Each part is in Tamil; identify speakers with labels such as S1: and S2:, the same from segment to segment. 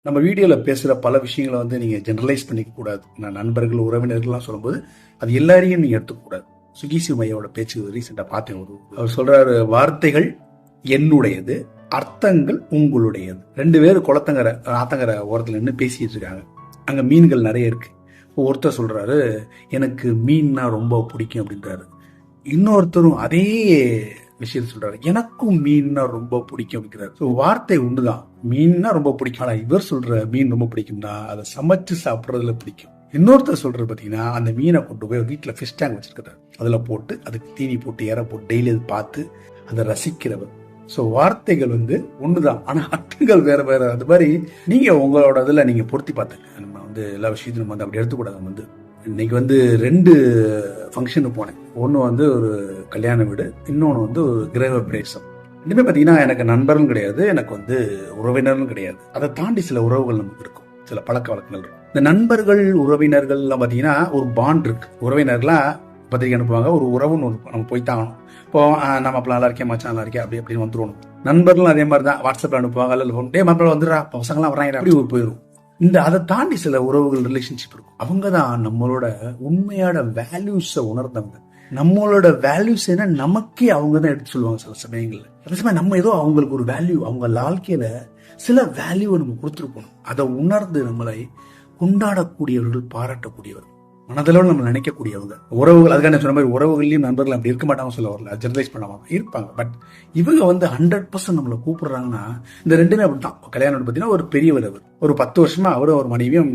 S1: நம்ம வீடியோவில் பேசுகிற பல விஷயங்களை நீங்கள் ஜென்ரலைஸ் பண்ணிக்க கூடாது. நான் நண்பர்கள் உறவினர்கள்லாம் சொல்லும்போது அது எல்லாரையும் நீங்கள் எடுத்துக்கூடாது. சுகிசி மையோட பேச்சு ரீசெண்டாக பார்த்தேன். அவர் சொல்கிறாரு, வார்த்தைகள் என்னுடையது, அர்த்தங்கள் உங்களுடையது. 2 பேர் ஆத்தங்கரை ஓரத்தில் நின்று பேசிட்டு இருக்காங்க. அங்கே மீன்கள் நிறைய இருக்கு. ஒருத்தர் சொல்கிறாரு, எனக்கு மீன்னா ரொம்ப பிடிக்கும் அப்படின்றாரு. இன்னொருத்தரும் அதே விஷயம் சொல்றாரு, எனக்கும் மீன்னா ரொம்ப பிடிக்கும் அப்படிங்கிறாரு. ஸோ வார்த்தை ஒண்ணுதான், மீன்னா ரொம்ப பிடிக்கும். ஆனா இவர் சொல்ற மீன் ரொம்ப பிடிக்கும்னா அதை சமைச்சு சாப்பிட்றதுல பிடிக்கும். இன்னொருத்தர் சொல்றது பார்த்தீங்கன்னா, அந்த மீனை கொண்டு போய் வீட்டில் ஃபிஷ் டேங்க் வச்சிருக்கிறார், அதில் போட்டு அதுக்கு தீனி போட்டு இற போட்டு டெய்லி அதை பார்த்து அதை ரசிக்கிறவர். ஸோ வார்த்தைகள் ஒண்ணுதான், ஆனா அர்த்தங்கள் வேற வேற. அது மாதிரி நீங்க உங்களோட இதில் நீங்க பொருத்தி பார்த்துங்க. நம்ம எல்லா விஷயத்தையும் நம்ம அப்படி எடுத்துக்கூடாது. இன்னைக்கு 2 ஃபங்க்ஷனுக்கு போனேன். ஒன்று ஒரு கல்யாண வீடு, இன்னொன்று ஒரு கிரக பிரவேசம். ரெண்டுமே பார்த்தீங்கன்னா எனக்கு நண்பர்களும் கிடையாது, எனக்கு உறவினர்களும் கிடையாது. அதை தாண்டி சில உறவுகள் நமக்கு இருக்கும், சில பழக்க வழக்கங்கள் இருக்கும். இந்த நண்பர்கள் உறவினர்கள்லாம் பார்த்தீங்கன்னா ஒரு பாண்ட் இருக்கு. உறவினர்கள்லாம் பத்திரிக்கை அனுப்புவாங்க, ஒரு உறவுன்னு நம்ம போய்த்தாகணும். இப்போ நம்ம அப்போ நல்லா இருக்கேன், மச்சான் நல்லா இருக்கேன் அப்படின்னு வந்துருவோம். நண்பர்களும் அதே மாதிரி தான், வாட்ஸ்அப்பில் அனுப்புவாங்க, இல்லை டே மாப்பிள்ள வந்துடுறா, பசங்களாம் வராங்க, அப்படி போயிடும். அதை தாண்டி சில உறவுகள் ரிலேஷன்ஷிப் இருக்கும். அவங்க தான் நம்மளோட உண்மையான வேல்யூஸை உணர்ந்தவங்க. நம்மளோட வேல்யூஸ் என்ன நமக்கே அவங்க தான் எடுத்து சொல்லுவாங்க சில சமயங்கள்ல. அதே சமயம் நம்ம ஏதோ அவங்களுக்கு ஒரு வேல்யூ, அவங்க வாழ்க்கையில சில வேல்யூவை நம்ம கொடுத்துருக்கோம். அதை உணர்ந்து நம்மளை கொண்டாடக்கூடியவர்கள், பாராட்டக்கூடியவர்கள், மனதளவில் நம்ம நினைக்கக்கூடியவங்க. உறவுகள், அதுக்கான சொன்ன மாதிரி உறவுகள்லையும் நண்பர்கள் அப்படி இருக்க மாட்டாங்க, சொல்ல வரல, ஜெனரலைஸ் பண்ணாம இருப்பாங்க. பட் இவங்க 100% நம்மளை கூப்பிடுறாங்கன்னா, இந்த 2மே அப்படித்தான். கல்யாணம் பார்த்தீங்கன்னா ஒரு பெரியவர், அவர் ஒரு 10 வருஷமா அவரும் ஒரு மனைவியும்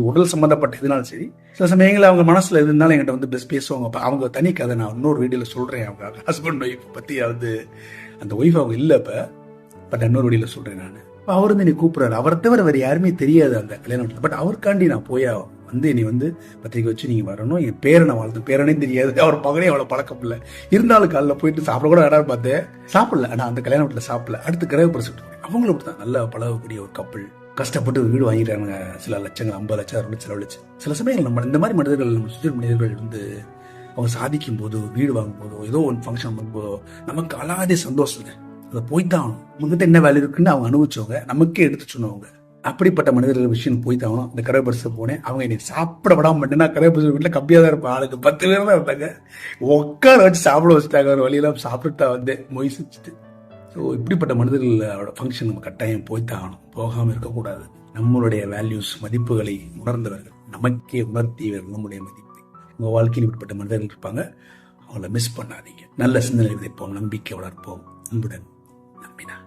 S1: உடல் சம்பந்தப்பட்ட எதுனாலும் சரி, சில சமயங்களில் அவங்க மனசுல எது இருந்தாலும் என்கிட்ட பேசுவாங்க. அவங்க தனி கதை நான் இன்னொரு வீடியோல சொல்றேன். அவங்க ஹஸ்பண்ட் ஒய்ஃப் பத்தி அந்த ஒய்ஃப் அவங்க இல்லை இப்ப, பட் இன்னொரு வீடியோல சொல்றேன் நான். அவர் நீ கூப்பிடுறாரு, அவரை தவிர வேற யாருமே தெரியாது அந்த கல்யாணத்துல. பட் அவருக்காண்டி நான் போயா நீ பத்திரிக்கை வச்சு நீங்க வரணும். என் பேரனை வாழ்த்து, பேரனே தெரியாது, அவர் மகனே அவ்வளவு பழக்கம் இல்லை. இருந்தாலும் காலைல போயிட்டு சாப்பிட கூட இடம் பார்த்தேன், சாப்பிடல. ஆனா அந்த கல்யாண வீட்டுல சாப்பிடல. அடுத்து கிரக பிரசு அவங்களும் அப்படித்தான், நல்லா பழகக்கூடிய ஒரு கப்பல். கஷ்டப்பட்டு வீடு வாங்கிடுறாங்க, சில லட்சங்கள், 50 லட்சம் செலவழிச்சு. சில சமயங்கள் நம்ம இந்த மாதிரி மனிதர்கள், நம்ம சுற்றி மனிதர்கள் அவங்க சாதிக்கும் போது, வீடு வாங்கும் போதோ, ஏதோ ஒரு ஃபங்க்ஷன் பண்ணும்போதோ நமக்கு அலாதே சந்தோஷம். அதை போய்தான் ஆகணும். நம்மகிட்ட என்ன வேல்யூ இருக்குன்னு அவங்க அனுபவிச்சவங்க, நமக்கே எடுத்து சொன்னவங்க. அப்படிப்பட்ட மனிதர்கள் விஷயம் போய்தான் ஆகணும். இந்த கரகபரிசு போனேன், அவங்க என்னை சாப்பிட விடாம மட்டும்னா, கரகபரிசு வீட்டில் கம்மியாக தான் இருப்பாங்க, ஆளுக்கு 10 பேர் தான் இருந்தாங்க. உட்கார வச்சு சாப்பிட வச்சுட்டாங்க. ஒரு வழியெல்லாம் சாப்பிட்டுட்டா மொய் செஞ்சுட்டு. ஸோ இப்படிப்பட்ட மனிதர்களோட ஃபங்க்ஷன் நம்ம கட்டாயம் போய்தான் ஆகணும், போகாமல் இருக்கக்கூடாது. நம்மளுடைய வேல்யூஸ், மதிப்புகளை உணர்ந்தவர்கள், நமக்கே உணர்த்தியவர்கள் நம்முடைய மதிப்பை. உங்கள் வாழ்க்கையில் இப்படிப்பட்ட மனிதர்கள் இருப்பாங்க, அவங்கள மிஸ் பண்ணாதீங்க. நல்ல சிந்தனை விதைப்போம், நம்பிக்கை வளர்ப்போம். அன்புடன் நம்பினா.